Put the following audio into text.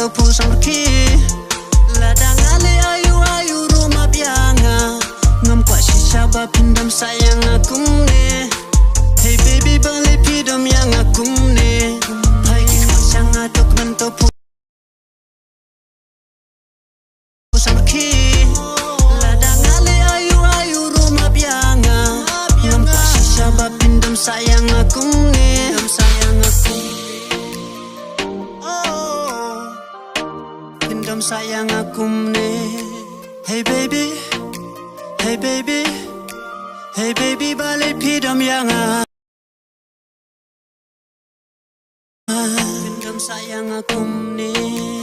to pusang ki ladang ale ayu rumah bianga ngam kwa shisha ba pindam sayang aku ne. Hey baby balik pidam yang aku ne. Hai ki sang atok man to pusang ki ladang ale ayu rumah bianga ngam kwa shisha ba pindam sayang aku ne. Pindam sayang aku ne. Hey baby, hey baby, hey baby balik pidam yang pindam sayang aku ne.